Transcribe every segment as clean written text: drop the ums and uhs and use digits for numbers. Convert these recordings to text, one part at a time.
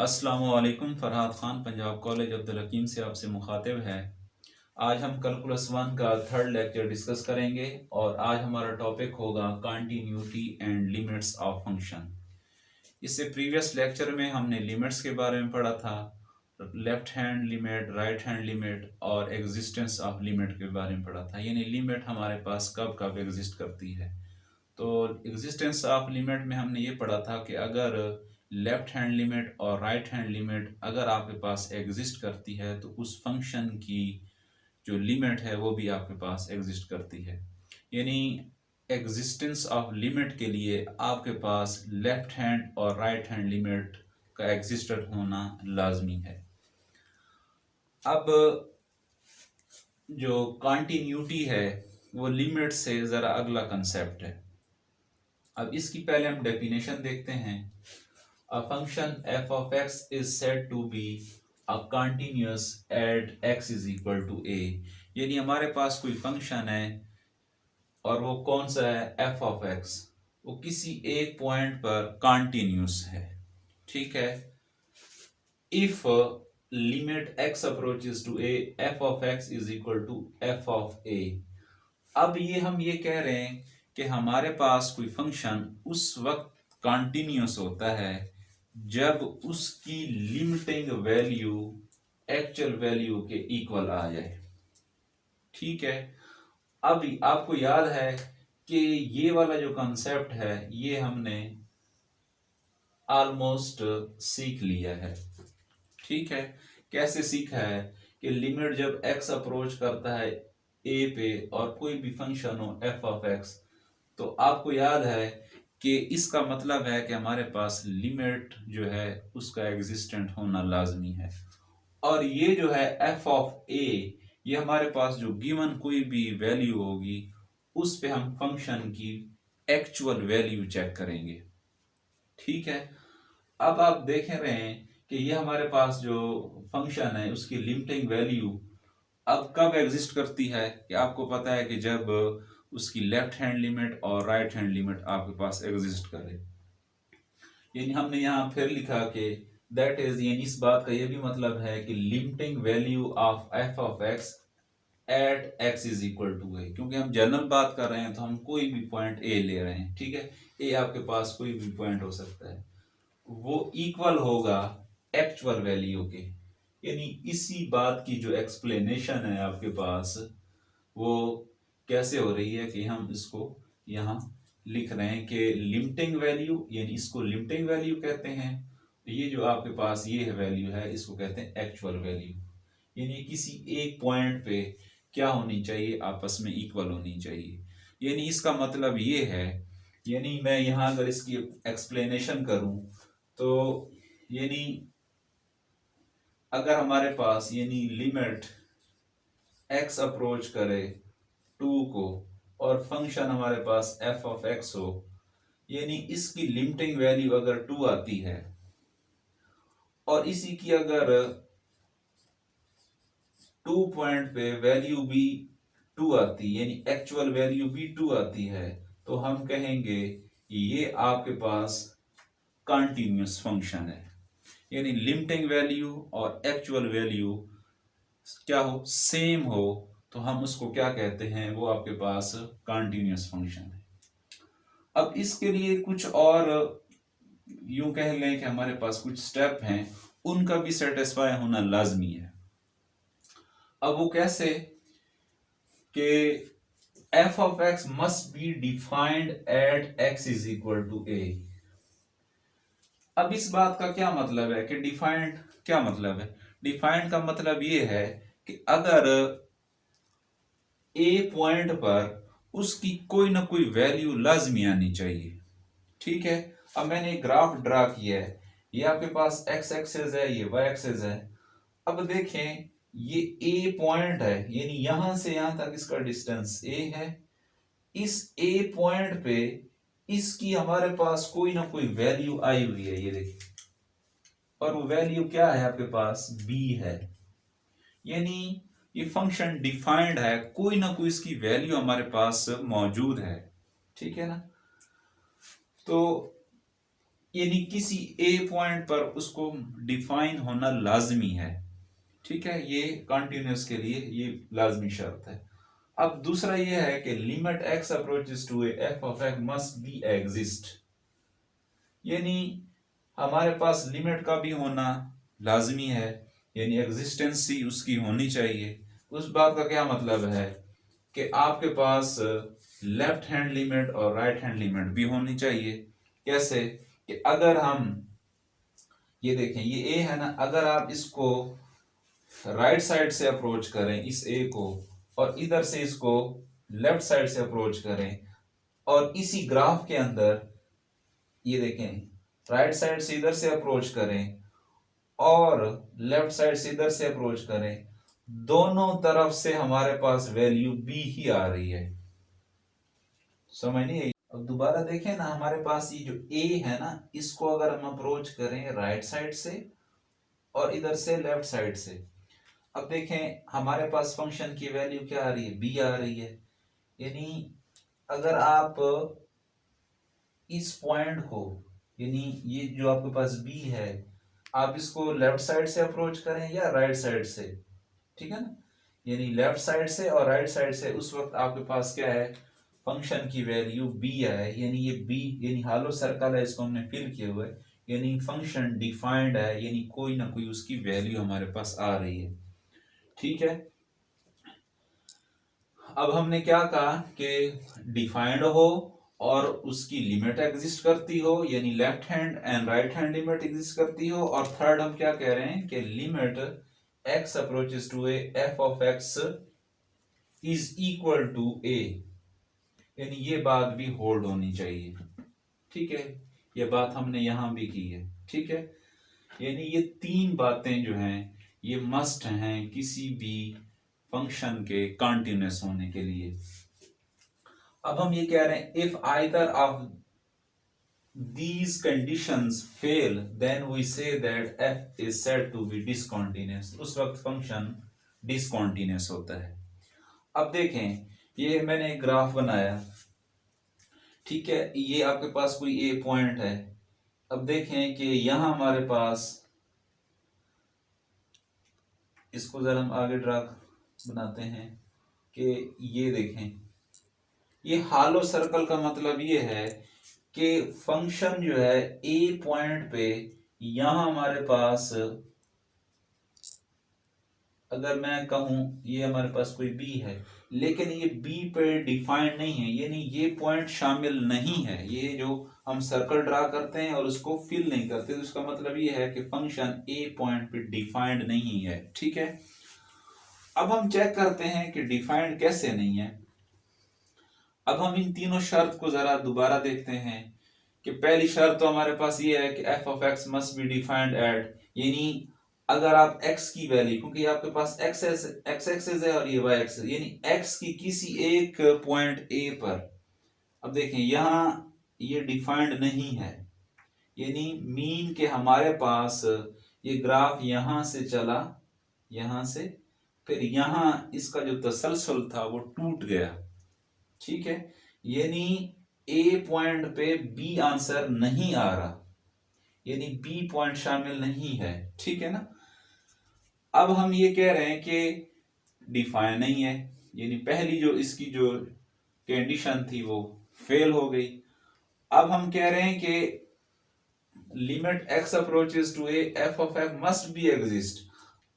अस्सलामुअलैकुम। फरहाद ख़ान पंजाब कॉलेज अब्दुल हकीम से आपसे मुखातिब है। आज हम कैलकुलस 1 का थर्ड लेक्चर डिस्कस करेंगे और आज हमारा टॉपिक होगा continuity and limits of function. इससे प्रीवियस लेक्चर में हमने लिमिट्स के बारे में पढ़ा था, left hand limit, right hand limit और एग्जिस्टेंस ऑफ लिमिट के बारे में पढ़ा था, यानी लिमिट हमारे पास कब कब एग्जिस्ट करती है। तो एग्जिस्टेंस ऑफ लिमिट में हमने ये पढ़ा था कि अगर लेफ्ट हैंड लिमिट और राइट हैंड लिमिट अगर आपके पास एग्जिस्ट करती है तो उस फंक्शन की जो लिमिट है वो भी आपके पास एग्जिस्ट करती है। यानी एग्जिस्टेंस ऑफ लिमिट के लिए आपके पास लेफ्ट हैंड और राइट हैंड लिमिट का एग्जिस्टेड होना लाजमी है। अब जो कंटिन्यूटी है वो लिमिट से ज़रा अगला कंसेप्ट है। अब इसकी पहले हम डेफिनेशन देखते हैं। A function f of x is said to be a continuous at x is equal to a। यानी हमारे पास कोई फंक्शन है और वो कौन सा है, f of x, वो किसी एक पॉइंट पर कंटिन्यूस है। ठीक है, if limit x approaches to a, f of x is equal to f of a। अब हम ये कह रहे हैं कि हमारे पास कोई फंक्शन उस वक्त कंटिन्यूस होता है जब उसकी लिमिटिंग वैल्यू एक्चुअल वैल्यू के इक्वल आ जाए। ठीक है, अब आपको याद है कि ये वाला जो कंसेप्ट है ये हमने ऑलमोस्ट सीख लिया है। ठीक है, कैसे सीखा है कि लिमिट जब x अप्रोच करता है a पे और कोई भी फंक्शन हो f ऑफ x, तो आपको याद है कि इसका मतलब है कि हमारे पास लिमिट जो है उसका एग्जिस्टेंट होना लाजमी है। और ये जो है f ऑफ a, ये हमारे पास जो गिवन कोई भी वैल्यू होगी उस पे हम फंक्शन की एक्चुअल वैल्यू चेक करेंगे। ठीक है, अब आप देख रहे हैं कि ये हमारे पास जो फंक्शन है उसकी लिमिटिंग वैल्यू अब कब एग्जिस्ट करती है कि आपको पता है कि जब उसकी लेफ्ट हैंड लिमिट और राइट हैंड लिमिट आपके पास एग्जिस्ट करे। यानी हमने यहाँ फिर लिखा कि दैट इज, यानी इस बात का ये भी मतलब है कि limiting value of F of X at X is equal to A, क्योंकि हम जनरल बात कर रहे हैं तो हम कोई भी पॉइंट ए ले रहे हैं। ठीक है, ए आपके पास कोई भी पॉइंट हो सकता है, वो इक्वल होगा एक्चुअल वैल्यू के। यानी इसी बात की जो एक्सप्लेनेशन है आपके पास वो कैसे हो रही है कि हम इसको यहाँ लिख रहे हैं कि लिमिटिंग वैल्यू, यानी इसको लिमिटिंग वैल्यू कहते हैं। ये जो आपके पास ये वैल्यू है इसको कहते हैं एक्चुअल वैल्यू। यानी किसी एक पॉइंट पे क्या होनी चाहिए, आपस में इक्वल होनी चाहिए। यानी इसका मतलब ये है, यानी मैं यहाँ अगर इसकी एक्सप्लेनेशन करूं तो यानी अगर हमारे पास यानी लिमिट x अप्रोच करे 2 को और फंक्शन हमारे पास f ऑफ x हो, यानी इसकी लिमिटिंग वैल्यू अगर 2 आती है और इसी की अगर 2 पॉइंट पे वैल्यू भी 2 आती, यानी एक्चुअल वैल्यू भी 2 आती है, तो हम कहेंगे ये आपके पास कंटिन्यूअस फंक्शन है। यानी लिमिटिंग वैल्यू और एक्चुअल वैल्यू क्या हो, सेम हो, तो हम उसको क्या कहते हैं, वो आपके पास कंटिन्यूअस फंक्शन है। अब इसके लिए कुछ और यूं कह लें कि हमारे पास कुछ स्टेप हैं, उनका भी सेटिस्फाई होना लाजमी है। अब वो कैसे कि f of x must be defined at x is equal to a। अब इस बात का क्या मतलब है कि डिफाइंड क्या मतलब है? डिफाइंड का मतलब ये है कि अगर ए पॉइंट पर उसकी कोई ना कोई वैल्यू लाजमी आनी चाहिए। ठीक है, अब मैंने एक ग्राफ ड्रा किया है, ये आपके पास एक्स एक्सेस है, ये वाई एक्सेस है। अब देखें ये ए पॉइंट है, यानी यहां से यहां तक इसका डिस्टेंस ए है। इस ए पॉइंट पे इसकी हमारे पास कोई ना कोई वैल्यू आई हुई है, ये देखिए, और वो वैल्यू क्या है आपके पास, बी है। यानी ये फंक्शन डिफाइंड है, कोई ना कोई इसकी वैल्यू हमारे पास मौजूद है। ठीक है ना, तो यानी किसी ए पॉइंट पर उसको डिफाइन होना लाजमी है। ठीक है, ये कंटिन्यूस के लिए ये लाजमी शर्त है। अब दूसरा ये है कि limit x approaches to a f of x must be exist, यानी हमारे पास लिमिट का भी होना लाजमी है, यानी एग्जिस्टेंसी उसकी होनी चाहिए। उस बात का क्या मतलब है कि आपके पास लेफ्ट हैंड लिमिट और राइट हैंड लिमिट भी होनी चाहिए। कैसे कि अगर हम ये देखें, ये ए है ना, अगर आप इसको राइट साइड से अप्रोच करें इस ए को, और इधर से इसको लेफ्ट साइड से अप्रोच करें, और इसी ग्राफ के अंदर ये देखें राइट साइड से इधर से अप्रोच करें और लेफ्ट साइड से इधर से अप्रोच करें, दोनों तरफ से हमारे पास वैल्यू बी ही आ रही है। समझ नहीं आई? अब दोबारा देखें ना, हमारे पास ये जो ए है ना, इसको अगर हम अप्रोच करें राइट साइड से और इधर से लेफ्ट साइड से, अब देखें हमारे पास फंक्शन की वैल्यू क्या आ रही है, बी आ रही है। यानी अगर आप इस पॉइंट को, यानी ये जो आपके पास बी है, आप इसको लेफ्ट साइड से अप्रोच करें या राइट साइड से, ठीक है ना, यानी लेफ्ट साइड से और राइट साइड से, उस वक्त आपके पास क्या है, फंक्शन की वैल्यू बी है। यानी ये बी यानी हालो सर्कल है, इसको हमने फिल किया हुआ है, यानी फंक्शन डिफाइंड है, यानी कोई ना कोई उसकी वैल्यू हमारे पास आ रही है। ठीक है, अब हमने क्या कहा कि डिफाइंड हो और उसकी लिमिट एग्जिस्ट करती हो, यानी left hand and right hand limit exist करती हो। और थर्ड हम क्या कह रहे हैं कि limit x approaches to a f of x is equal to a, यानी ये बात भी होल्ड होनी चाहिए। ठीक है, ये बात हमने यहां भी की है। ठीक है, यानी ये तीन बातें जो हैं ये मस्ट हैं किसी भी फंक्शन के कंटिन्यूअस होने के लिए। अब हम ये कह रहे हैं if either of these conditions fail then we say that f is said to be discontinuous, उस वक्त फंक्शन डिसकंटिन्यूअस होता है। अब देखें, ये मैंने एक ग्राफ बनाया, ठीक है, ये आपके पास कोई ए पॉइंट है। अब देखें कि यहां हमारे पास, इसको जरा हम आगे ड्रा बनाते हैं कि ये देखें, ये हालो सर्कल का मतलब ये है कि फंक्शन जो है ए पॉइंट पे, यहां हमारे पास अगर मैं कहूं ये हमारे पास कोई बी है, लेकिन ये बी पे डिफाइंड नहीं है, यानी ये पॉइंट शामिल नहीं है। ये जो हम सर्कल ड्रा करते हैं और उसको फिल नहीं करते, तो इसका मतलब ये है कि फंक्शन ए पॉइंट पे डिफाइंड नहीं है। ठीक है, अब हम चेक करते हैं कि डिफाइंड कैसे नहीं है। अब हम इन तीनों शर्त को जरा दोबारा देखते हैं कि पहली शर्त तो हमारे पास ये है कि f of x must be defined at, यानी अगर आप x की वैल्यू, क्योंकि आपके पास x एक्सिस है और ये y एक्सिस, यानी x की किसी एक पॉइंट a पर, अब देखें यहां ये डिफाइंड नहीं है, यानी मीन के हमारे पास ये ग्राफ यहां से चला, यहां से फिर यहां इसका जो तसलसल था वो टूट गया। ठीक है, यानी ए पॉइंट पे बी आंसर नहीं आ रहा, यानी बी पॉइंट शामिल नहीं है। ठीक है ना, अब हम ये कह रहे हैं कि डिफाइन नहीं है, यानी पहली जो इसकी जो कंडीशन थी वो फेल हो गई। अब हम कह रहे हैं कि limit x approaches to a f of x must be exist.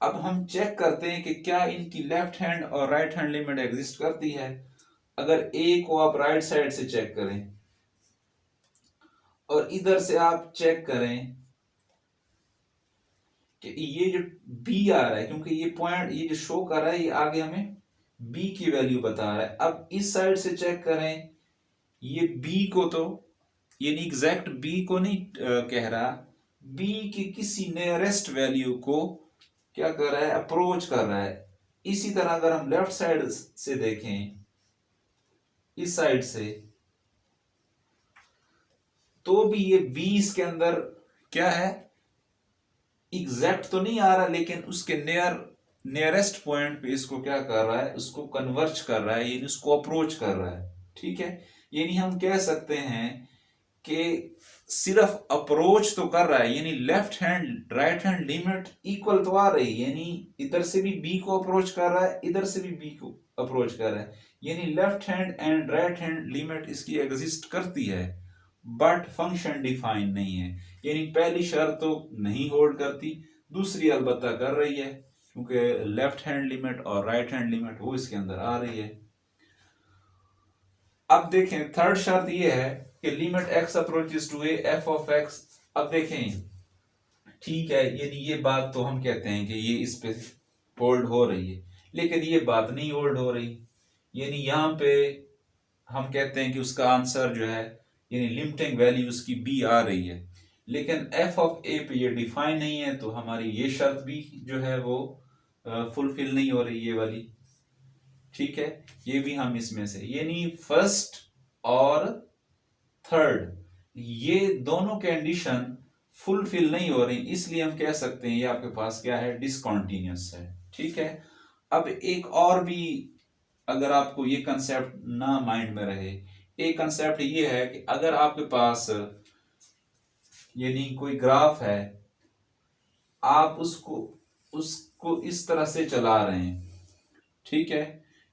अब हम चेक करते हैं कि क्या इनकी लेफ्ट हैंड और राइट हैंड लिमिट एग्जिस्ट करती है। अगर a को आप राइट साइड से चेक करें और इधर से आप चेक करें कि ये जो b आ रहा है, क्योंकि ये पॉइंट ये जो शो कर रहा है ये आगे हमें b की वैल्यू बता रहा है। अब इस साइड से चेक करें, ये b को तो यानी एग्जैक्ट b को नहीं कह रहा, b की किसी नियरेस्ट वैल्यू को क्या कर रहा है, अप्रोच कर रहा है। इसी तरह अगर हम लेफ्ट साइड से देखें, इस साइड से, तो भी ये b इसके अंदर क्या है, एग्जैक्ट तो नहीं आ रहा, लेकिन उसके नियरेस्ट पॉइंट पे इसको क्या कर रहा है, उसको कन्वर्ज कर रहा है, यानी उसको अप्रोच कर रहा है। ठीक है, यानी हम कह सकते हैं कि सिर्फ अप्रोच तो कर रहा है, यानी left hand right hand limit equal तो आ रही है, यानी इधर से भी बी को अप्रोच कर रहा है, इधर से भी बी को अप्रोच कर रहा है, यानी left hand and right hand limit इसकी एग्जिस्ट करती है, बट फंक्शन डिफाइन नहीं है। यानी पहली शर्त तो नहीं होल्ड करती, दूसरी अलबत्ता कर रही है, क्योंकि लेफ्ट हैंड लिमिट और राइट हैंड लिमिट वो इसके अंदर आ रही है। अब देखें थर्ड शर्त ये है कि limit x approaches to a f of x. अब देखें ठीक है, यानी ये बात तो हम कहते हैं कि ये इस पे होल्ड हो रही है, लेकिन ये बात नहीं होल्ड हो रही, यानी यहाँ पे हम कहते हैं कि उसका आंसर जो है यानी लिमिटिंग वैल्यू उसकी बी आ रही है, लेकिन एफ ऑफ ए पे ये डिफाइन नहीं है, तो हमारी ये शर्त भी जो है वो फुलफिल नहीं हो रही ये वाली। ठीक है, ये भी हम इसमें से यानी फर्स्ट और थर्ड ये दोनों कंडीशन फुलफिल नहीं हो रही, इसलिए हम कह सकते हैं ये आपके पास क्या है, डिसकंटीन्यूअस है। ठीक है, अब एक और भी अगर आपको ये कंसेप्ट ना माइंड में रहे, एक कंसेप्ट ये है कि अगर आपके पास यानी कोई ग्राफ है, आप उसको इस तरह से चला रहे हैं, ठीक है,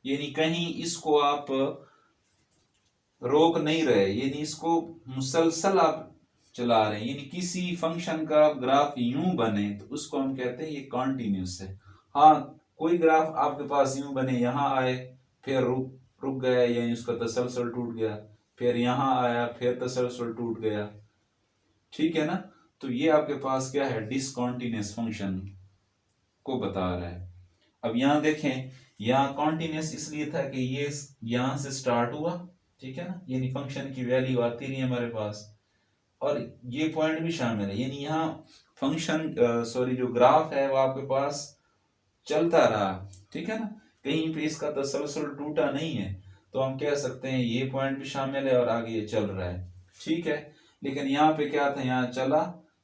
यानी कहीं इसको आप रोक नहीं रहे, यानी इसको मुसलसल आप चला रहे हैं, यानी किसी फंक्शन का ग्राफ यूं बने तो उसको हम कहते हैं ये कॉन्टिन्यूस है। हाँ, कोई ग्राफ आपके पास यूं बने, यहां आए फिर रुक गया, यानी उसका तसलसल टूट गया, फिर यहां आया फिर तसलसल टूट गया, ठीक है ना, तो ये आपके पास क्या है, डिसकंटीन्यूअस फंक्शन को बता रहा है। अब यहां देखें, यहाँ कॉन्टिन्यूस इसलिए था कि ये यहां से स्टार्ट हुआ, ठीक है ना, यानी फंक्शन की वैल्यू आती रही हमारे पास, और ये पॉइंट भी शामिल है, यानी यहाँ फंक्शन सॉरी जो ग्राफ है वो आपके पास चलता रहा, ठीक है ना, कहीं पे इसका तसलसल टूटा नहीं है, तो हम कह सकते हैं ये पॉइंट भी शामिल है और आगे ये चल रहा है। ठीक है, लेकिन यहाँ पे क्या था, यहाँ चला,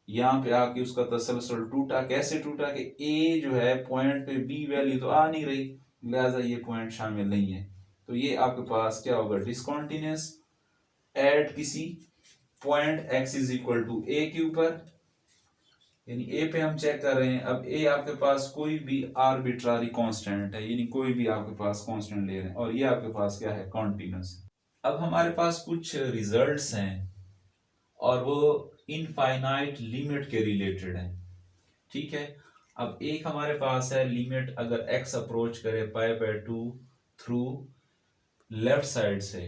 यहाँ पे आके उसका तसलसल टूटा, कैसे टूटा कि ए जो है पॉइंट पे बी वैल्यू तो आ नहीं रही, लिहाजा ये पॉइंट शामिल नहीं है, तो ये आपके पास क्या होगा, डिसकंटीन्यूअस एट किसी point x is equal to A के ऊपर, यानी ए पे हम चेक कर रहे हैं। अब ए आपके पास कोई भी आर्बिट्रारी कांस्टेंट है, यानी कोई भी आपके पास कांस्टेंट ले रहे हैं, और ये आपके पास क्या है, कॉन्टिन्यूस। अब हमारे पास कुछ रिजल्ट्स हैं और वो इनफाइनाइट लिमिट के रिलेटेड है। ठीक है, अब एक हमारे पास है लिमिट, अगर x अप्रोच करे पाई बाय 2 थ्रू लेफ्ट साइड से,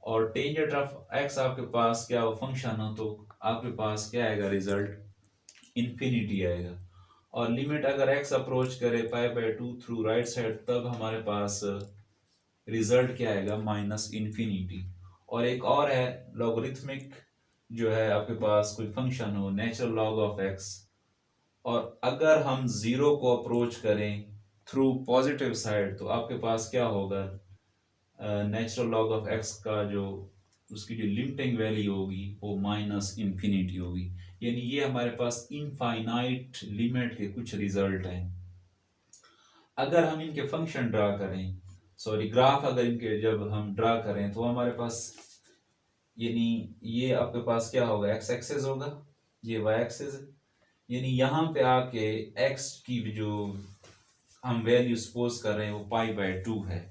और टेंजेंट ऑफ x आपके पास क्या हो, फंक्शन हो, तो आपके पास क्या आएगा, रिजल्ट इन्फिनिटी आएगा। और लिमिट अगर x अप्रोच करे पाई बाय 2 थ्रू राइट साइड, तब हमारे पास रिजल्ट क्या आएगा, माइनस इन्फिनिटी। और एक और है लॉगरिथमिक, जो है आपके पास कोई फंक्शन हो नेचुरल लॉग ऑफ x, और अगर हम जीरो को अप्रोच करें थ्रू पॉजिटिव साइड, तो आपके पास क्या होगा, नेचुरल लॉग ऑफ x का जो उसकी जो लिमिटिंग वैल्यू होगी वो माइनस इन्फिनिटी होगी। यानी ये हमारे पास इनफाइनाइट लिमिट के कुछ रिजल्ट हैं। अगर हम इनके फंक्शन ड्रा करें, सॉरी ग्राफ अगर इनके जब हम ड्रा करें, तो हमारे पास यानी ये आपके पास क्या होगा, x एक्सेस होगा, ये y एक्सेस है, यानी यहाँ पे आके x की जो हम वैल्यू सपोज कर रहे हैं वो पाई बाय 2 है।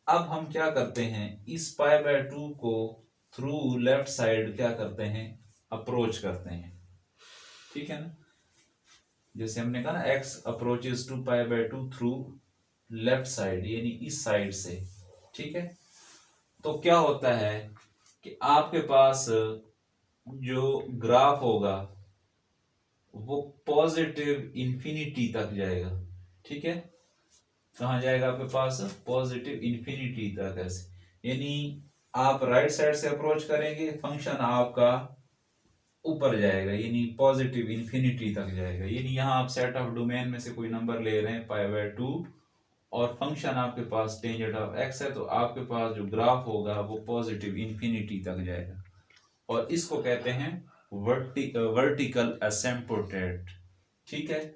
अब हम क्या करते हैं, इस पाई बाय 2 को थ्रू लेफ्ट साइड क्या करते हैं, अप्रोच करते हैं, ठीक है ना, जैसे हमने कहा ना x approaches to pi by 2 through left side, यानी इस साइड से, ठीक है, तो क्या होता है कि आपके पास जो ग्राफ होगा वो पॉजिटिव इंफिनिटी तक जाएगा, ठीक है, कहाँ जाएगा आपके पास, पॉजिटिव इंफिनिटी तक, ऐसे, यानी आप राइट साइड से अप्रोच करेंगे, फंक्शन आपका ऊपर जाएगा, यानी पॉजिटिव इंफिनिटी तक जाएगा, यानी यहाँ आप सेट ऑफ डोमेन में से कोई नंबर ले रहे हैं पाई बाय 2, और फंक्शन आपके पास टेंजेंट ऑफ x है, तो आपके पास जो ग्राफ होगा वो पॉजिटिव इंफिनिटी तक जाएगा, और इसको कहते हैं वर्टिकल एसिम्पोटेट। ठीक है,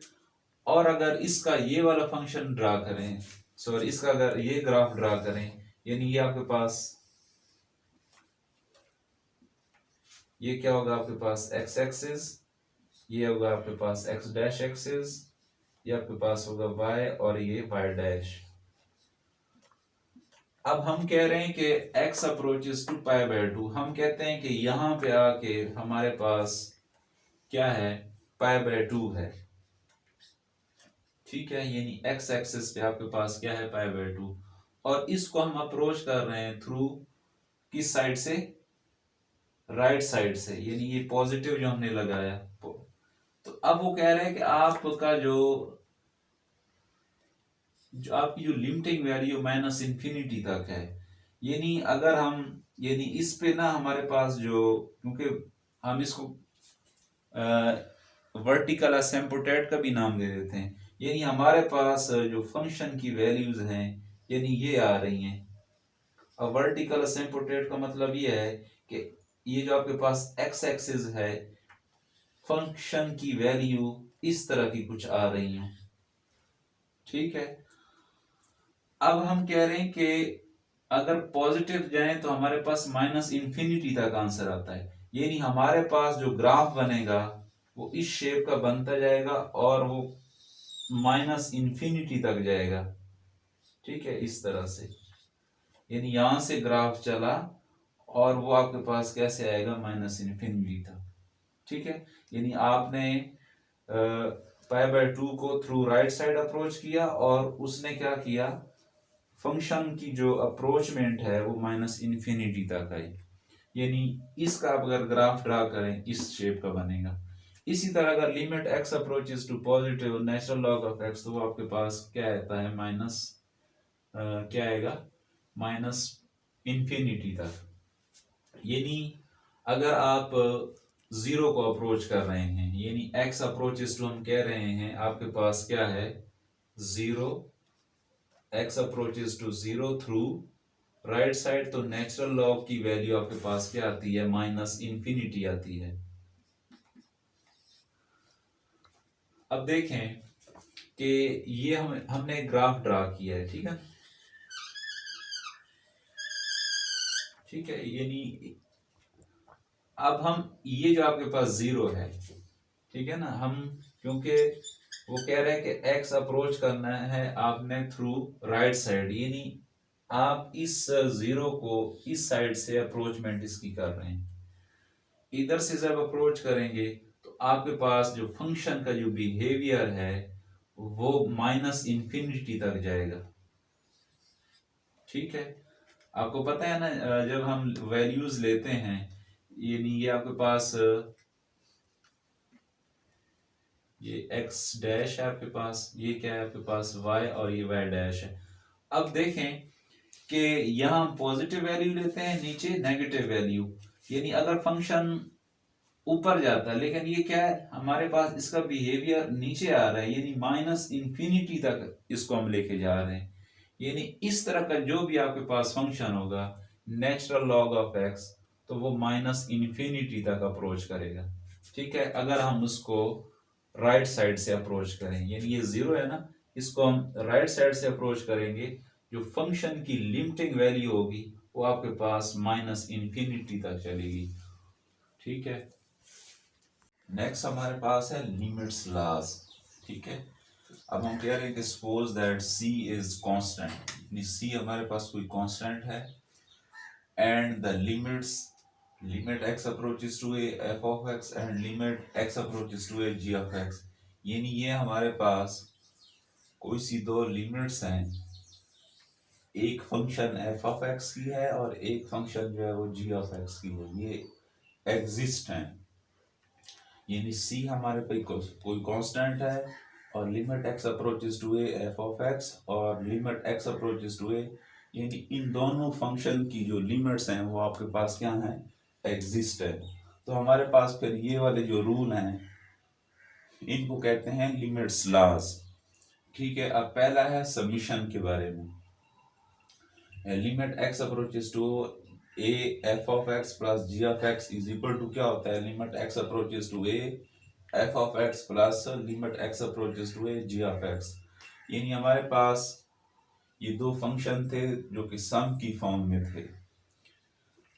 और अगर इसका ये वाला फंक्शन ड्रा करें, सॉरी इसका अगर ये ग्राफ ड्रा करें, यानी ये आपके पास ये क्या होगा आपके पास एक्स एक्सिस, ये होगा आपके पास एक्स डैश एक्सिस, ये आपके पास होगा वाई और ये वाई डैश। अब हम कह रहे हैं कि x approaches to pi by 2, हम कहते हैं कि यहां पे आके हमारे पास क्या है, पाई बाय 2 है, ठीक है, यानी x एक्सिस पे आपके पास क्या है, पाई बाय 2, और इसको हम अप्रोच कर रहे हैं थ्रू किस साइड से, राइट साइड से, यानी ये पॉजिटिव जो हमने लगाया। तो अब वो कह रहे हैं कि आपका जो आपकी जो लिमिटिंग वैल्यू माइनस इंफिनिटी तक है, यानी अगर हम, यानी इस पे ना हमारे पास जो, क्योंकि हम इसको वर्टिकल असिम्प्टोट का भी नाम दे देते हैं, यानी हमारे पास जो फंक्शन की वैल्यूज हैं यानी ये आ रही हैं। अब वर्टिकल असिम्प्टोट का मतलब ये है कि ये जो आपके पास एक्स एक्सिस है, फंक्शन की वैल्यू इस तरह की कुछ आ रही है, ठीक है। अब हम कह रहे हैं कि अगर पॉजिटिव जाए तो हमारे पास माइनस इंफिनिटी तक आंसर आता है, यानी हमारे पास जो ग्राफ बनेगा वो इस शेप का बनता जाएगा और वो माइनस इंफिनिटी तक जाएगा, ठीक है, इस तरह से, यानी यहां से ग्राफ चला और वो आपके पास कैसे आएगा, माइनस इंफिनिटी तक, ठीक है। यानी आपने पाई बाय 2 को थ्रू राइट साइड अप्रोच किया और उसने क्या किया, फंक्शन की जो अप्रोचमेंट है वो माइनस इंफिनिटी तक आई, यानी इसका आप अगर ग्राफ ड्रा करें इस शेप का बनेगा। इसी तरह अगर limit x approaches to positive natural log of x, तो वो आपके पास क्या आता है, माइनस क्या आएगा, माइनस इंफिनिटी तक। यानी अगर आप जीरो को अप्रोच कर रहे हैं, यानी x अप्रोचेस टू हम कह रहे हैं आपके पास क्या है, zero, x approaches to zero through right side, तो नेचुरल लॉग की वैल्यू आपके पास क्या आती है, माइनस इंफिनिटी आती है। अब देखें कि ये हमने ग्राफ ड्रा किया है, ठीक है, ठीक है, यानी अब हम ये जो आपके पास जीरो है, ठीक है ना, हम क्योंकि वो कह रहे हैं कि x अप्रोच करना है आपने थ्रू राइट साइड, यानी आप इस जीरो को इस साइड से अप्रोचमेंट इसकी कर रहे हैं, इधर से जब अप्रोच करेंगे तो आपके पास जो फंक्शन का जो बिहेवियर है वो माइनस इंफिनिटी तक जाएगा, ठीक है। आपको पता है ना, जब हम वैल्यूज लेते हैं, ये आपके पास ये x डैश है आपके पास, ये क्या है आपके पास y और ये y डैश है। अब देखें कि यहाँ पॉजिटिव वैल्यू लेते हैं, नीचे नेगेटिव वैल्यू, यानी अगर फंक्शन ऊपर जाता है, लेकिन ये क्या है हमारे पास, इसका बिहेवियर नीचे आ रहा है, यानी माइनस इंफिनिटी तक इसको हम लेके जा रहे हैं, यानी इस तरह का जो भी आपके पास फंक्शन होगा नेचुरल लॉग ऑफ x, तो वो माइनस इंफिनिटी तक अप्रोच करेगा, ठीक है। अगर हम उसको राइट साइड से अप्रोच करें, यानी ये जीरो है ना, इसको हम राइट साइड से अप्रोच करेंगे, जो फंक्शन की लिमिटिंग वैल्यू होगी वो आपके पास माइनस इंफिनिटी तक चलेगी, ठीक है। नेक्स्ट हमारे पास है लिमिट्स लॉस, ठीक है। अब हम कह रहे हैं कि suppose that c is constant, c हमारे पास कोई कांस्टेंट है, and the limits, limit x approaches to a f of x and limit x approaches to a g of x, यानी ये हमारे पास कोई सी दो लिमिट्स हैं, एक फंक्शन f of x की है और एक फंक्शन जो है वो g of x की है, ये एग्जिस्ट हैं, यानी c हमारे पे कोई कांस्टेंट है और limit x approaches to a f of x और limit x approaches to a, यानी इन दोनों फंक्शन की जो लिमिट्स हैं वो आपके पास क्या हैं, एग्जिस्ट है। तो हमारे पास फिर ये वाले जो रूल हैं इनको कहते हैं लिमिट्स लॉज, ठीक है। अब पहला है सबमिशन के बारे में, limit x approaches to a f of x plus g of x is equal to क्या होता है, limit x approaches to a f of x plus limit x approaches to a g of x, यानी हमारे पास ये दो function थे जो कि सम की फॉर्म में थे।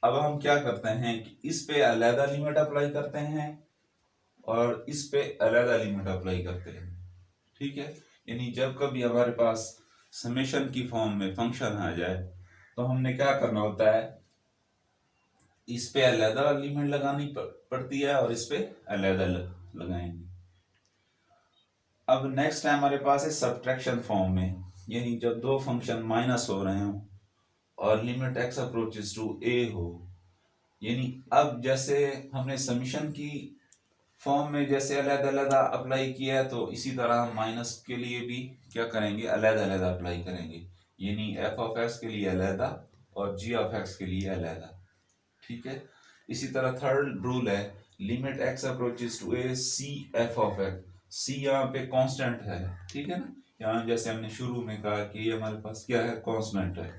अब हम क्या करते हैं कि इस पे अलग लिमिट अप्लाई करते हैं और इस पे अलग लिमिट अप्लाई करते हैं। ठीक है, यानी जब कभी हमारे पास समेशन की फॉर्म में फंक्शन आ जाए तो हमने क्या करना होता है, इस पे अलग लिमिट लगानी पड़ती है और इस पे अलग लगाएंगे। अब नेक्स्ट है हमारे पास है सब्ट्रैक्शन फॉर्म में, यानी जब दो फंक्शन माइनस हो रहे हो और limit x approaches to a हो, यानी अब जैसे हमने समीशन की फॉर्म में जैसे अलग अलग अप्लाई किया है तो इसी तरह हम माइनस के लिए भी क्या करेंगे, अलग अलग अप्लाई करेंगे, यानी f ऑफ x के लिए अलग और g ऑफ x के लिए अलग। ठीक है, इसी तरह थर्ड रूल है limit x approaches to a c f of x, c यहाँ पे कांस्टेंट है। ठीक है ना, यहाँ जैसे हमने शुरू में कहा कि ये हमारे पास क्या है, कांस्टेंट है।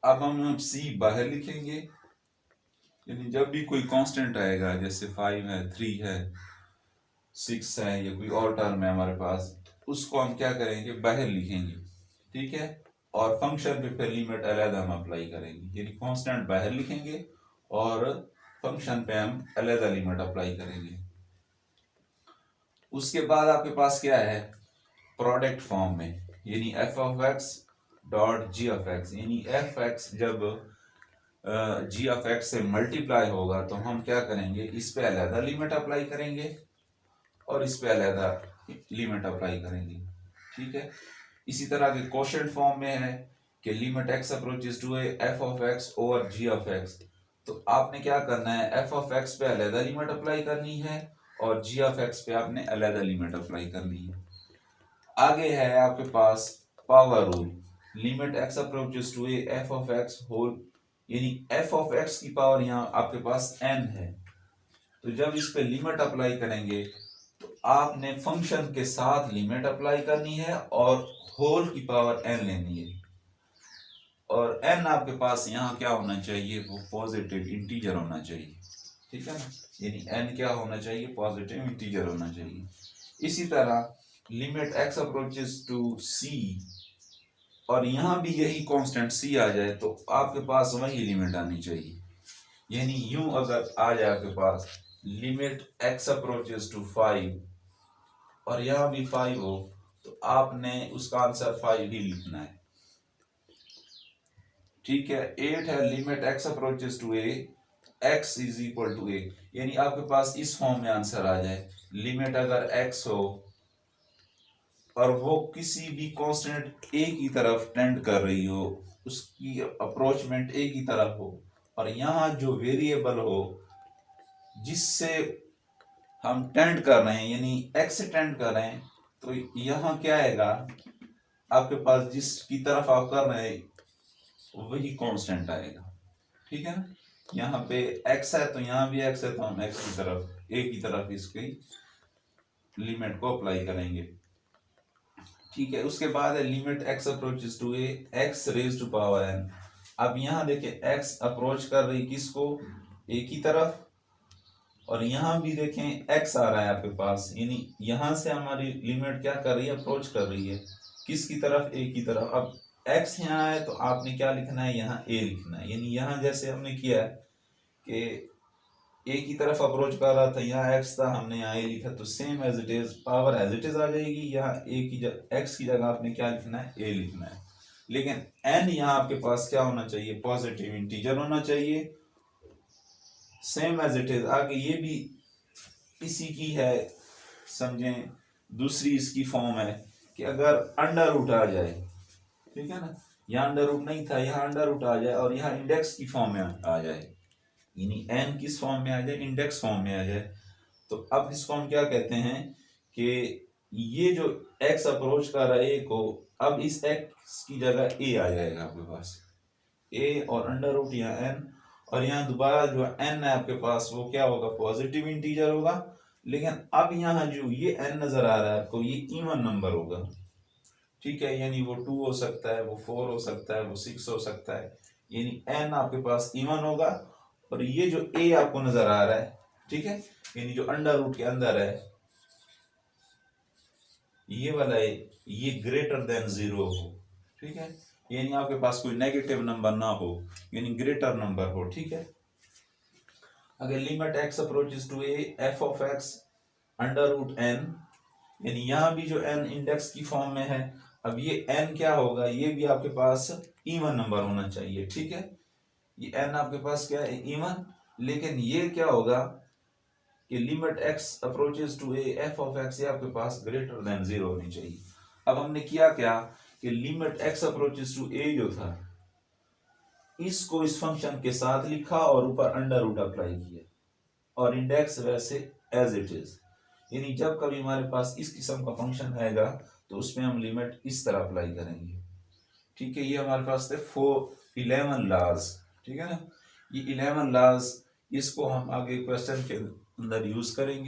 अब हम c बाहर लिखेंगे, यानी जब भी कोई कांस्टेंट आएगा जैसे 5 है, 3 है, 6 है या कोई और टर्म है हमारे पास, उसको हम क्या करेंगे, बाहर लिखेंगे। ठीक है, और फंक्शन पे फिर लिमिट अलग हम अप्लाई करेंगे, यानी कांस्टेंट बाहर लिखेंगे और फंक्शन पे हम अलग लिमिट अप्लाई करेंगे। उसके बाद आपके पास क्या है, प्रोडक्ट फॉर्म में, यानी f of x dot g of x, यानी f(x) जब g ऑफ x से मल्टीप्लाई होगा तो हम क्या करेंगे, इस पे अलग लिमिट अप्लाई करेंगे और इस पे अलग लिमिट अप्लाई करेंगे। ठीक है, इसी तरह के क्वोशिएंट फॉर्म में है कि limit x approaches to f of x over g of x, तो आपने क्या करना है, f ऑफ x पे अलग लिमिट अप्लाई करनी है और g ऑफ x पे आपने अलग लिमिट अप्लाई करनी है। आगे है आपके पास power rule, limit x approaches to f of x whole, यानी f ऑफ x की पावर यहाँ आपके पास n है, तो जब इस पे लिमिट अप्लाई करेंगे तो आपने फंक्शन के साथ लिमिट अप्लाई करनी है और होल की पावर n लेनी है, और n आपके पास यहाँ क्या होना चाहिए, वो पॉजिटिव इंटीजर होना चाहिए। ठीक है ना, यानी n क्या होना चाहिए, पॉजिटिव इंटीजर होना चाहिए। इसी तरह limit x approaches to c, और यहाँ भी यही कांस्टेंट c आ जाए तो आपके पास वही लिमिट आनी चाहिए, यानी यूं अगर आ जाए आपके पास लिमिट x अप्रोचेस टू 5 और यहाँ भी 5 हो तो आपने उसका आंसर 5 ही लिखना है। ठीक है, 8 है limit x approaches to a x is equal to a, यानी आपके पास इस फॉर्म में आंसर आ जाए, लिमिट अगर x हो और वो किसी भी कांस्टेंट a की तरफ टेंड कर रही हो, उसकी अप्रोचमेंट a की तरफ हो, और यहाँ जो वेरिएबल हो जिससे हम टेंड कर रहे हैं, यानी x से टेंड कर रहे हैं, तो यहाँ क्या आएगा, आपके पास जिसकी तरफ आप कर रहे हैं वही कांस्टेंट आएगा। ठीक है ना, यहाँ पे x है तो यहाँ भी x है, तो हम x की तरफ, a की तरफ इसकी लिमिट को अप्लाई करेंगे। ठीक है, उसके बाद है limit x approaches to a x raise to power n। अब यहाँ देखिए x अप्रोच कर रही किसको, a की तरफ, और यहाँ भी देखें x आ रहा है आपके पास, यानी यहाँ से हमारी लिमिट क्या कर रही है, अप्रोच कर रही है किसकी तरफ, a की तरफ। अब x यहाँ है तो आपने क्या लिखना है, यहाँ a लिखना है, यानी यहाँ जैसे हमने किया है कि a की तरफ अप्रोच कर रहा था, यहाँ x था, हमने यहाँ a लिखा, तो same as it is power as it is आ जाएगी, यहाँ a की x की जगह आपने क्या लिखना है, a लिखना है। लेकिन n यहाँ आपके पास क्या होना चाहिए, पॉजिटिव इंटीजर होना चाहिए, सेम एज इट इज। आगे ये भी इसी की है, समझें, दूसरी इसकी फॉर्म है कि अगर अंडर रूट आ जाए, ठीक है ना, यहाँ अंडर रूट नहीं था, यहाँ अंडर रूट आ जाए और यहाँ इंडेक्स की फॉर्म में आ जाए, यानी n किस फॉर्म में आ जाए, इंडेक्स फॉर्म में आ जाए, तो अब इसको हम क्या कहते हैं कि ये जो x अप्रोच कर रहा है a को, अब इस x की जगह a आ जाएगा आपके पास, a और अंडर रूट यहाँ n, और यहाँ दोबारा जो n है आपके पास वो क्या होगा, पॉजिटिव इंटीजर होगा। लेकिन अब यहाँ जो ये n नजर आ रहा है आपको, ये इवन नंबर होगा। ठीक है, यानी वो 2 हो सकता है, वो 4 हो सकता है, वो 6 हो सकता है, यानी n आपके पास इवन होगा। और ये जो a आपको नजर आ रहा है, ठीक है, यानी जो अंडर रूट के अंदर है ये वाला है, ये ग्रेटर देन 0 हो। ठीक है, यानी आपके पास कोई नेगेटिव नंबर ना हो, यानी ग्रेटर नंबर हो। ठीक है, अगर limit x approaches to a f of x under root n, यानी यहाँ भी जो n इंडेक्स की फॉर्म में है, अब ये n क्या होगा, ये भी आपके पास इवन नंबर होना चाहिए। ठीक है, ये n आपके पास क्या है, इवन, लेकिन ये क्या होगा कि limit x approaches to a f of x ये आपके पास ग्रेटर देन 0 होनी चाहिए। अब हमने किया क्या कि limit x approaches to a जो था इसको इस फंक्शन के साथ लिखा और ऊपर अंडर रूट अप्लाई किया और इंडेक्स वैसे एज इट इज, यानी जब कभी हमारे पास इस किस्म का फंक्शन आएगा तो उसमें हम लिमिट इस तरह अप्लाई करेंगे। ठीक है, ये हमारे पास थे 11 लॉज। ठीक है ना, ये 11 लॉज, इसको हम आगे क्वेश्चन के अंदर यूज करेंगे।